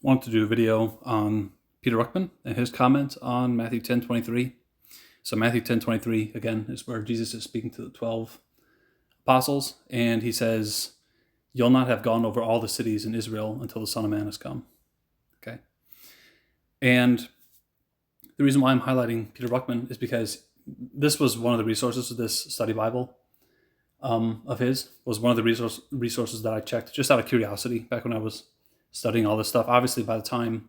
wanted to do a video on Peter Ruckman and his comment on Matthew 10:23. So Matthew 10:23, again, is where Jesus is speaking to the 12 apostles, and he says, "You'll not have gone over all the cities in Israel until the Son of Man has come." Okay. And the reason why I'm highlighting Peter Ruckman is because this was one of the resources of this study Bible of his, was one of the resources that I checked just out of curiosity back when I was studying all this stuff. Obviously, by the time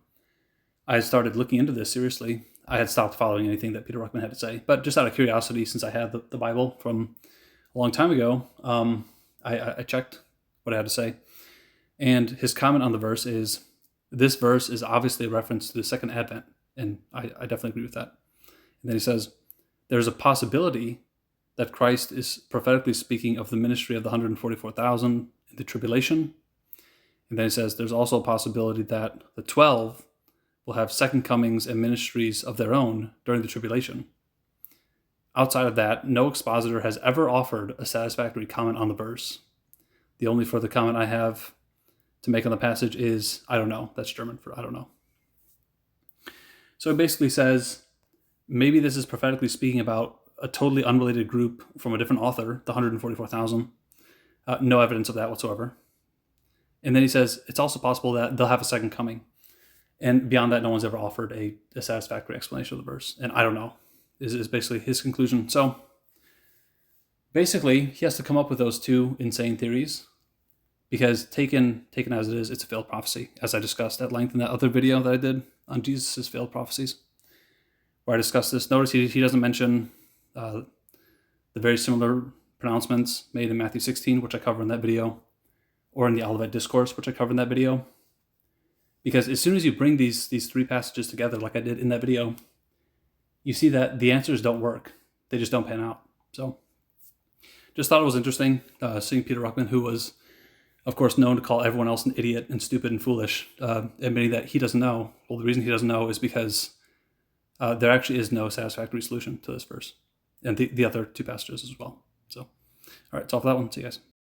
I had started looking into this seriously, I had stopped following anything that Peter Ruckman had to say. But just out of curiosity, since I had the Bible from a long time ago, I checked what I had to say. And his comment on the verse is, this verse is obviously a reference to the second advent. And I definitely agree with that. And then he says, there's a possibility that Christ is prophetically speaking of the ministry of the 144,000 in the tribulation. And then he says, there's also a possibility that the 12 will have second comings and ministries of their own during the tribulation. Outside of that, no expositor has ever offered a satisfactory comment on the verse. The only further comment I have to make on the passage is, I don't know. That's German for I don't know. So it basically says, maybe this is prophetically speaking about a totally unrelated group from a different author, the 144,000. No evidence of that whatsoever. And then he says, it's also possible that they'll have a second coming. And beyond that, no one's ever offered a satisfactory explanation of the verse. And I don't know, is basically his conclusion. So basically, he has to come up with those two insane theories, because taken as it is, it's a failed prophecy, as I discussed at length in that other video that I did on Jesus' failed prophecies, where I discussed this. Notice he doesn't mention the very similar pronouncements made in Matthew 16, which I cover in that video, or in the Olivet Discourse, which I cover in that video. Because as soon as you bring these three passages together, like I did in that video, you see that the answers don't work. They just don't pan out. So just thought it was interesting seeing Peter Ruckman, who was, of course, known to call everyone else an idiot and stupid and foolish, admitting that he doesn't know. Well, the reason he doesn't know is because there actually is no satisfactory solution to this verse, and the other two passages as well. So, all right, that's all for that one. See you guys.